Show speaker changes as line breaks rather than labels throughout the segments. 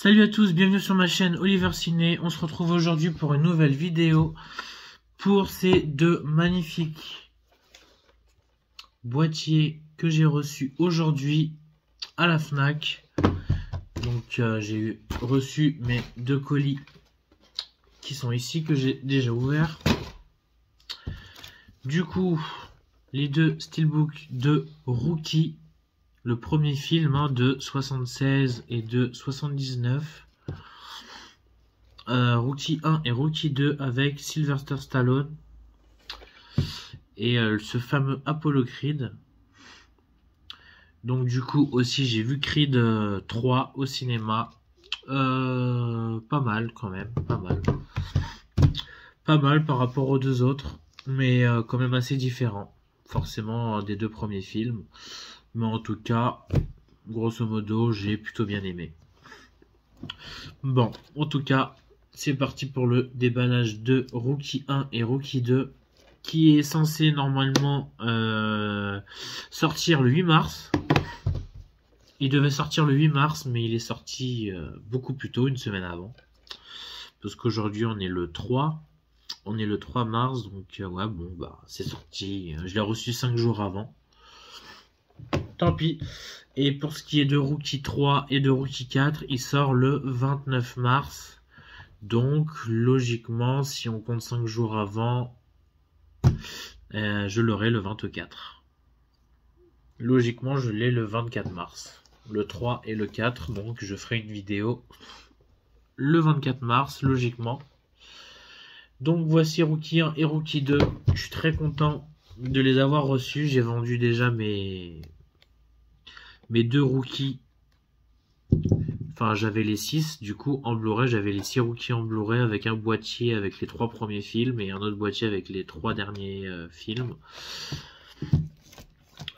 Salut à tous, bienvenue sur ma chaîne Oliver Ciné. On se retrouve aujourd'hui pour une nouvelle vidéo pour ces deux magnifiques boîtiers que j'ai reçus aujourd'hui à la Fnac. Donc j'ai reçu mes deux colis qui sont ici, que j'ai déjà ouverts. Du coup, les deux steelbooks de Rookie. Le premier film de 76 et de 79. Rookie 1 et Rookie 2 avec Sylvester Stallone. Et ce fameux Apollo Creed. Donc du coup aussi j'ai vu Creed 3 au cinéma. Pas mal quand même, pas mal. Pas mal par rapport aux deux autres. Mais quand même assez différent. Forcément des deux premiers films. Mais en tout cas, grosso modo, j'ai plutôt bien aimé. Bon, en tout cas, c'est parti pour le déballage de Rookie 1 et Rookie 2, qui est censé normalement sortir le 8 mars. Il devait sortir le 8 mars, mais il est sorti beaucoup plus tôt, une semaine avant. Parce qu'aujourd'hui, on est le 3. On est le 3 mars, donc ouais, bon, bah, c'est sorti. Je l'ai reçu 5 jours avant. Tant pis. Et pour ce qui est de Rookie 3 et de Rookie 4, il sort le 29 mars. Donc, logiquement, si on compte 5 jours avant, je l'aurai le 24. Logiquement, je l'ai le 24 mars. Le 3 et le 4, donc je ferai une vidéo le 24 mars, logiquement. Donc, voici Rookie 1 et Rookie 2. Je suis très content de les avoir reçus. J'ai vendu déjà mes deux rookies. Enfin, j'avais les 6, du coup, en Blu-ray, j'avais les 6 rookies en Blu-ray avec un boîtier avec les 3 premiers films et un autre boîtier avec les 3 derniers films.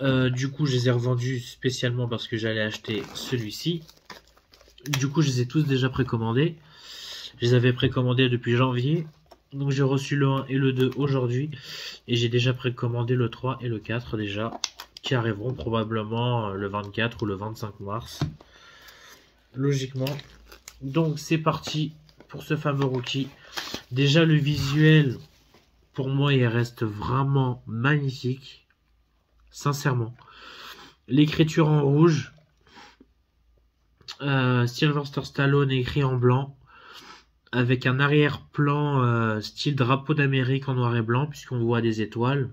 Du coup, je les ai revendus spécialement parce que j'allais acheter celui-ci. Du coup, je les ai tous déjà précommandés. Je les avais précommandés depuis janvier. Donc, j'ai reçu le 1 et le 2 aujourd'hui. Et j'ai déjà précommandé le 3 et le 4 déjà, qui arriveront probablement le 24 ou le 25 mars. Logiquement. Donc c'est parti pour ce fameux Rookie. Déjà le visuel, pour moi, il reste vraiment magnifique. Sincèrement. L'écriture en rouge. Sylvester Stallone écrit en blanc. Avec un arrière-plan style drapeau d'Amérique en noir et blanc, puisqu'on voit des étoiles.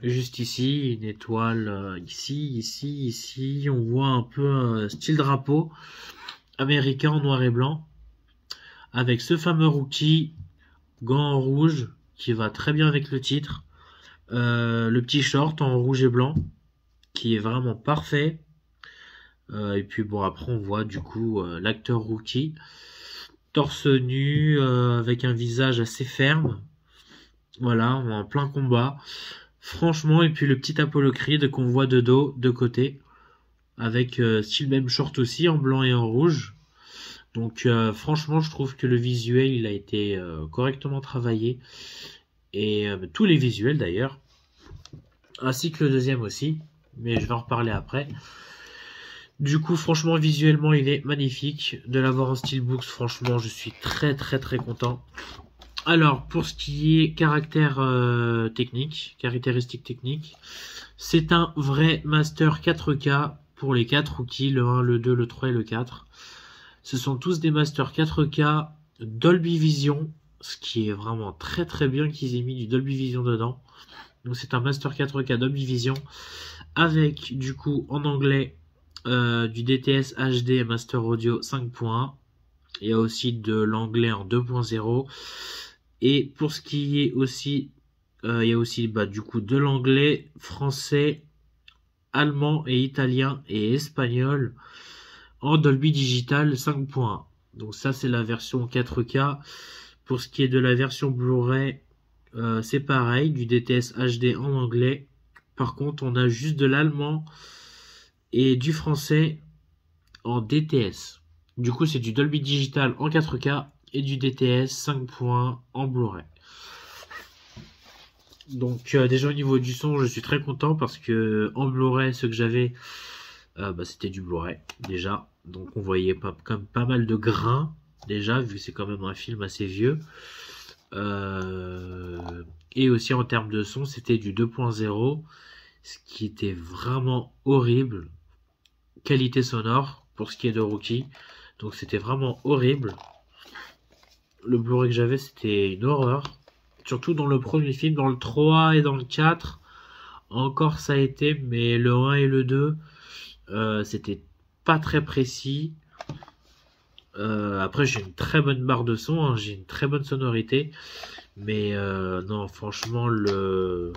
Juste ici, une étoile, ici, on voit un peu style drapeau américain en noir et blanc, avec ce fameux Rookie, gants en rouge, qui va très bien avec le titre, le petit short en rouge et blanc, qui est vraiment parfait, et puis bon, après on voit du coup l'acteur Rookie, torse nu, avec un visage assez ferme, voilà, en plein combat. Franchement, et puis le petit Apollo Creed qu'on voit de dos, de côté, avec style même short aussi, en blanc et en rouge. Donc franchement, je trouve que le visuel, il a été correctement travaillé. Et tous les visuels d'ailleurs, ainsi que le deuxième aussi, mais je vais en reparler après. Du coup, franchement, visuellement, il est magnifique. De l'avoir en steelbooks, franchement, je suis très content. Alors, pour ce qui est caractéristiques techniques, c'est un vrai Master 4K pour les 4 rookies, le 1, le 2, le 3 et le 4. Ce sont tous des Master 4K Dolby Vision, ce qui est vraiment très bien qu'ils aient mis du Dolby Vision dedans. Donc c'est un Master 4K Dolby Vision, avec du coup en anglais du DTS HD Master Audio 5.1. Il y a aussi de l'anglais en 2.0. Et pour ce qui est aussi, il y a aussi du coup de l'anglais, français, allemand et italien et espagnol en Dolby Digital 5.1. Donc ça c'est la version 4K. Pour ce qui est de la version Blu-ray, c'est pareil, du DTS HD en anglais. Par contre, on a juste de l'allemand et du français en DTS. Du coup, c'est du Dolby Digital en 4K et du DTS 5.1 en Blu-ray. Donc déjà au niveau du son, je suis très content parce que en Blu-ray, ce que j'avais, c'était du Blu-ray déjà. Donc on voyait comme pas mal de grains déjà, vu que c'est quand même un film assez vieux. Et aussi en termes de son, c'était du 2.0, ce qui était vraiment horrible. Qualité sonore pour ce qui est de Rookie. Donc c'était vraiment horrible. Le Blu-ray que j'avais, c'était une horreur. Surtout dans le premier film, dans le 3 et dans le 4. Encore ça a été, mais le 1 et le 2, c'était pas très précis. Après, j'ai une très bonne barre de son, hein, j'ai une très bonne sonorité. Mais non, franchement, le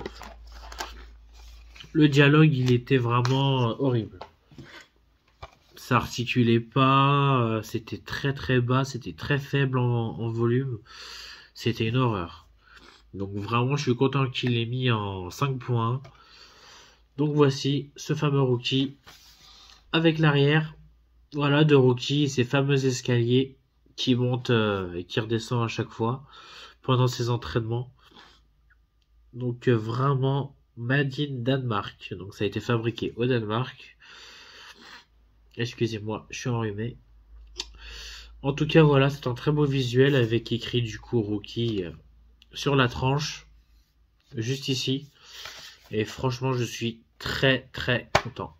dialogue, il était vraiment horrible. Ça articulait pas, c'était très très bas, c'était très faible en volume. C'était une horreur. Donc vraiment, je suis content qu'il ait mis en 5.1. Donc voici ce fameux Rookie avec l'arrière. Voilà, de Rookie et ces fameux escaliers qui montent et qui redescendent à chaque fois pendant ses entraînements. Donc vraiment made in Danemark. Donc ça a été fabriqué au Danemark. Excusez-moi, je suis enrhumé. En tout cas, voilà, c'est un très beau visuel avec écrit du coup Rookie sur la tranche, juste ici. Et franchement, je suis très très content.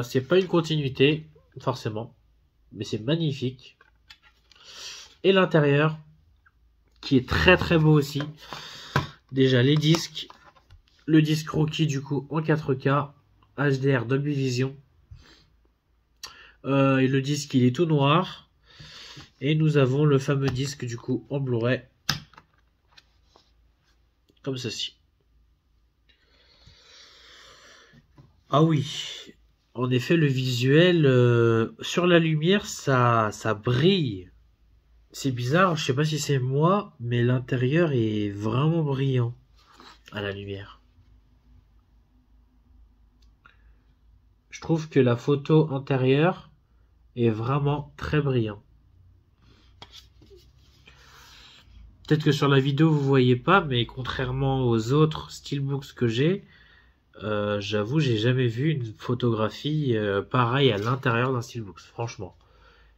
C'est pas une continuité, forcément, mais c'est magnifique. Et l'intérieur, qui est très très beau aussi. Déjà les disques, le disque Rookie du coup en 4K, HDR Dolby Vision. Et le disque il est tout noir. Et nous avons le fameux disque du coup en Blu-ray. Comme ceci. Ah oui, en effet le visuel sur la lumière ça brille. C'est bizarre, je sais pas si c'est moi, mais l'intérieur est vraiment brillant à la lumière. Je trouve que la photo antérieure est vraiment très brillante. Peut-être que sur la vidéo vous voyez pas, mais contrairement aux autres steelbooks que j'ai, j'avoue j'ai jamais vu une photographie pareille à l'intérieur d'un steelbook, franchement.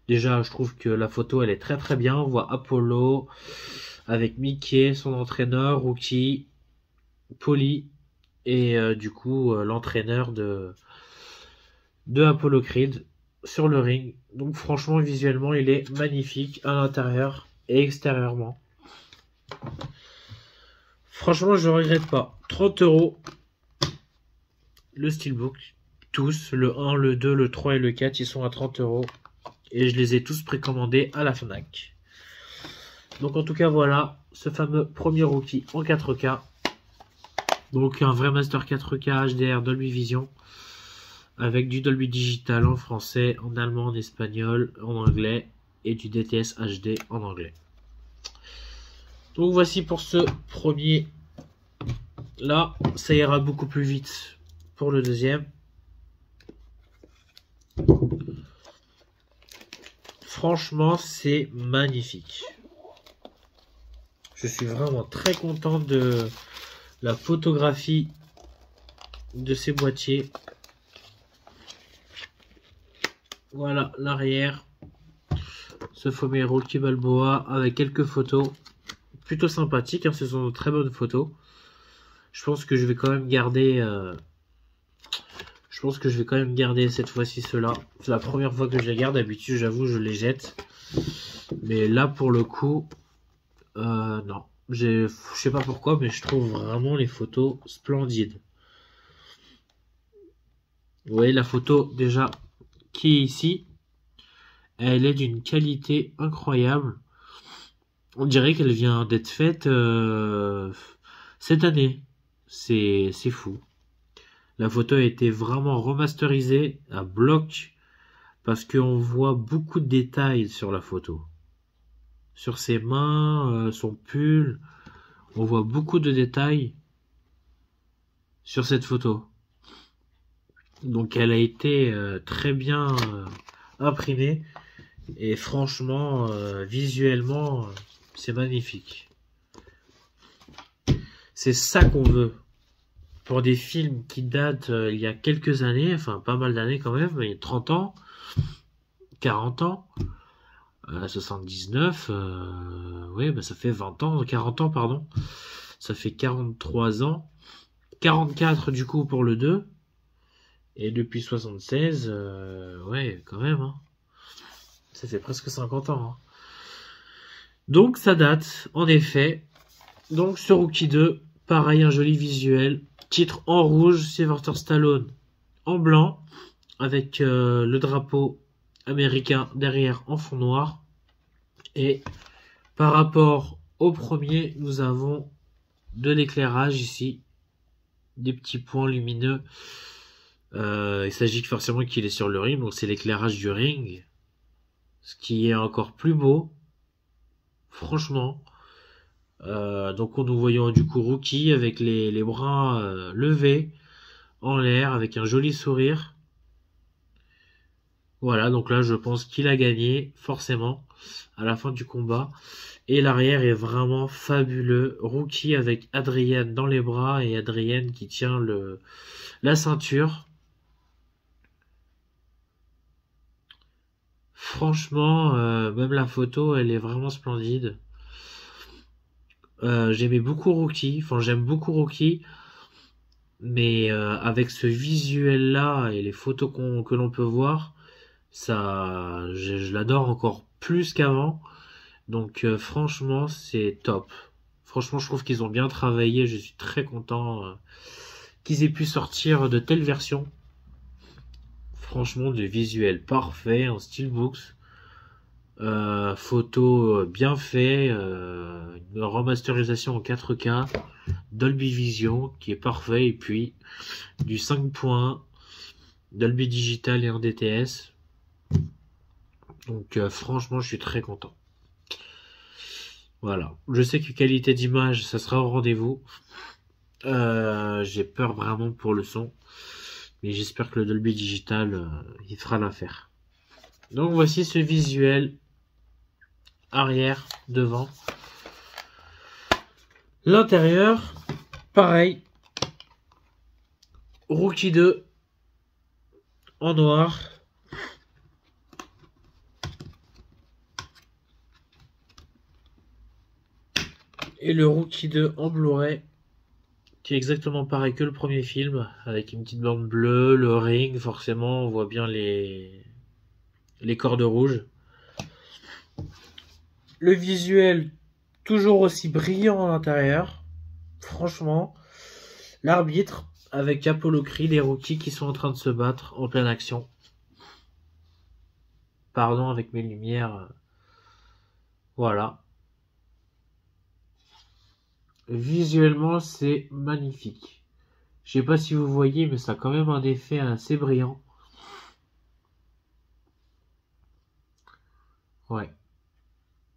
Déjà je trouve que la photo elle est très très bien, on voit Apollo avec Mickey, son entraîneur, Rookie, Polly et du coup l'entraîneur de Apollo Creed sur le ring. Donc franchement visuellement il est magnifique à l'intérieur et extérieurement. Franchement je regrette pas. 30 € le steelbook. Tous, le 1, le 2, le 3 et le 4 ils sont à 30 € et je les ai tous précommandés à la Fnac. Donc en tout cas voilà ce fameux premier Rookie en 4K. Donc un vrai Master 4K HDR Dolby Vision avec du Dolby Digital en français, en allemand, en espagnol, en anglais et du DTS HD en anglais. Donc voici pour ce premier. Là, ça ira beaucoup plus vite pour le deuxième. Franchement, c'est magnifique. Je suis vraiment très content de la photographie de ces boîtiers. Voilà l'arrière. Ce fameux Rocky Balboa avec quelques photos plutôt sympathiques. Hein, ce sont de très bonnes photos. Je pense que je vais quand même garder. Cette fois-ci cela. C'est la première fois que je les garde. D'habitude, j'avoue, je les jette. Mais là, pour le coup, non. Je sais pas pourquoi, mais je trouve vraiment les photos splendides. Vous voyez la photo déjà qui est ici. Elle est d'une qualité incroyable. On dirait qu'elle vient d'être faite cette année. C'est fou. La photo a été vraiment remasterisée à bloc parce qu'on voit beaucoup de détails sur la photo. Sur ses mains, son pull, on voit beaucoup de détails sur cette photo. Donc elle a été très bien imprimée et franchement, visuellement, c'est magnifique. C'est ça qu'on veut pour des films qui datent il y a quelques années, enfin pas mal d'années quand même, il y a 30 ans, 40 ans, 79, oui, bah ça fait 20 ans, 40 ans, pardon. Ça fait 43 ans. 44 du coup pour le 2. Et depuis 76, ouais, quand même, hein. Ça fait presque 50 ans, hein. Donc ça date, en effet. Donc ce Rocky 2, pareil, un joli visuel. Titre en rouge, Sylvester Stallone en blanc, avec le drapeau américain derrière en fond noir. Et par rapport au premier, nous avons de l'éclairage ici, des petits points lumineux. Il s'agit forcément qu'il est sur le ring, donc c'est l'éclairage du ring, ce qui est encore plus beau, franchement. Donc nous voyons du coup Rocky avec les bras levés en l'air, avec un joli sourire. Voilà, donc là je pense qu'il a gagné, forcément, à la fin du combat. Et l'arrière est vraiment fabuleux. Rocky avec Adrienne dans les bras et Adrienne qui tient la ceinture. Franchement, même la photo, elle est vraiment splendide. J'aimais beaucoup Rocky, enfin j'aime beaucoup Rocky, mais avec ce visuel-là et les photos que l'on peut voir, ça, je l'adore encore plus qu'avant. Donc franchement, c'est top. Franchement, je trouve qu'ils ont bien travaillé. Je suis très content qu'ils aient pu sortir de telles versions. Franchement, de visuel parfait en steelbooks. Photo bien fait. Une remasterisation en 4K. Dolby Vision qui est parfait. Et puis du 5.1. Dolby Digital et en DTS. Donc franchement, je suis très content. Voilà. Je sais que qualité d'image, ça sera au rendez-vous. J'ai peur vraiment pour le son. Mais j'espère que le Dolby Digital, il fera l'affaire. Donc voici ce visuel arrière, devant. L'intérieur, pareil. Rocky 2 en noir. Et le Rocky 2 en Blu-ray, qui est exactement pareil que le premier film, avec une petite bande bleue, le ring, forcément, on voit bien les cordes rouges. Le visuel, toujours aussi brillant à l'intérieur, franchement. L'arbitre, avec Apollo Creed et Rocky qui sont en train de se battre en pleine action. Pardon avec mes lumières. Voilà. Visuellement, c'est magnifique. Je sais pas si vous voyez, mais ça a quand même un effet assez brillant. Ouais.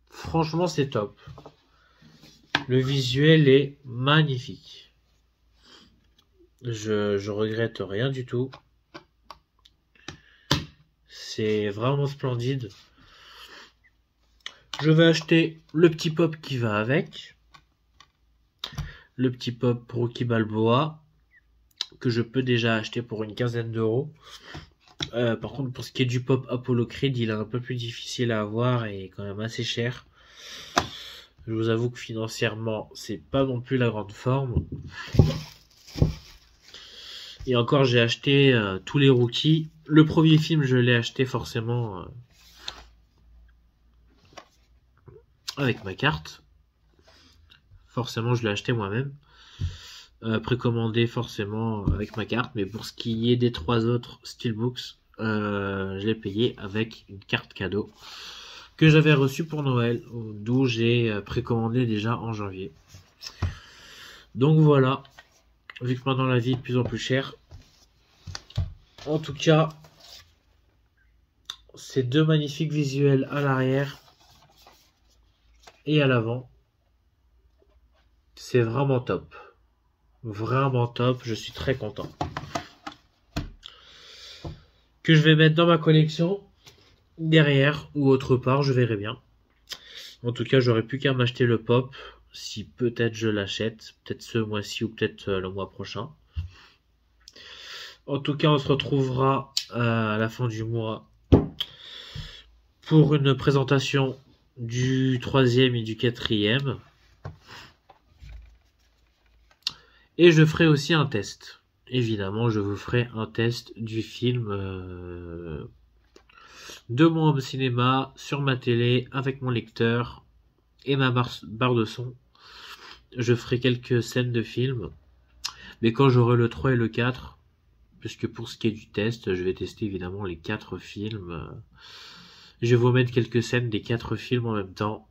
Franchement, c'est top. Le visuel est magnifique. Je regrette rien du tout. C'est vraiment splendide. Je vais acheter le petit pop qui va avec. Le petit pop Rocky Balboa, que je peux déjà acheter pour une quinzaine d'euros. Par contre, pour ce qui est du pop Apollo Creed, il est un peu plus difficile à avoir et quand même assez cher. Je vous avoue que financièrement, c'est pas non plus la grande forme. Et encore, j'ai acheté tous les Rookies. Le premier film, je l'ai acheté forcément avec ma carte. Forcément, je l'ai acheté moi-même. Précommandé forcément avec ma carte. Mais pour ce qui est des 3 autres Steelbooks, je l'ai payé avec une carte cadeau que j'avais reçue pour Noël, d'où j'ai précommandé déjà en janvier. Donc voilà, vu que maintenant la vie est de plus en plus chère. En tout cas, ces deux magnifiques visuels à l'arrière et à l'avant, c'est vraiment top. Vraiment top, je suis très content. Que je vais mettre dans ma collection, derrière ou autre part, je verrai bien. En tout cas, j'aurais plus qu'à m'acheter le pop, si peut-être je l'achète, peut-être ce mois-ci ou peut-être le mois prochain. En tout cas, on se retrouvera à la fin du mois pour une présentation du 3e et du 4e. Et je ferai aussi un test. Évidemment, je vous ferai un test du film de mon home cinéma sur ma télé avec mon lecteur et ma barre de son. Je ferai quelques scènes de film. Mais quand j'aurai le 3 et le 4, puisque pour ce qui est du test, je vais tester évidemment les 4 films. Je vais vous mettre quelques scènes des 4 films en même temps.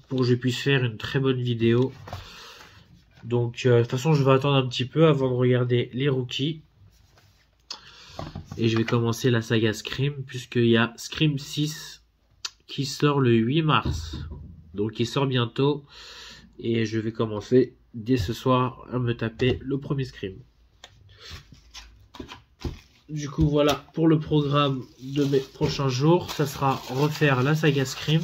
Pour que je puisse faire une très bonne vidéo. Donc de toute façon je vais attendre un petit peu avant de regarder les Rookies. Et je vais commencer la saga Scream, puisqu'il y a Scream 6 qui sort le 8 mars. Donc il sort bientôt. Et je vais commencer dès ce soir à me taper le premier Scream. Du coup voilà pour le programme de mes prochains jours. Ça sera refaire la saga Scream.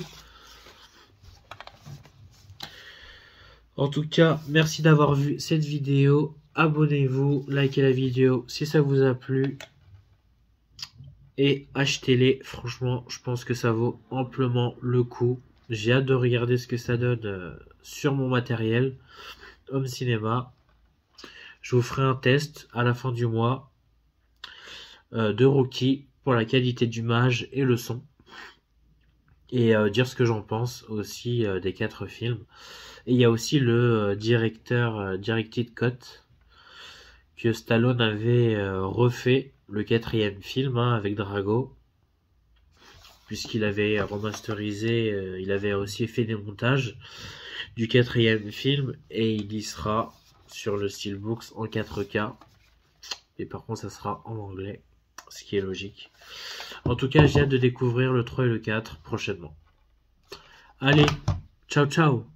En tout cas, merci d'avoir vu cette vidéo. Abonnez-vous, likez la vidéo si ça vous a plu. Et achetez-les. Franchement, je pense que ça vaut amplement le coup. J'ai hâte de regarder ce que ça donne sur mon matériel home cinéma. Je vous ferai un test à la fin du mois de Rookie pour la qualité d'image et le son. Et dire ce que j'en pense aussi des 4 films. Et il y a aussi le Directed Cut que Stallone avait refait, le 4e film avec Drago, puisqu'il avait remasterisé, il avait aussi fait des montages du 4e film et il y sera sur le Steelbooks en 4K. Et par contre ça sera en anglais, ce qui est logique. En tout cas j'ai hâte de découvrir le 3 et le 4 prochainement. Allez, ciao ciao.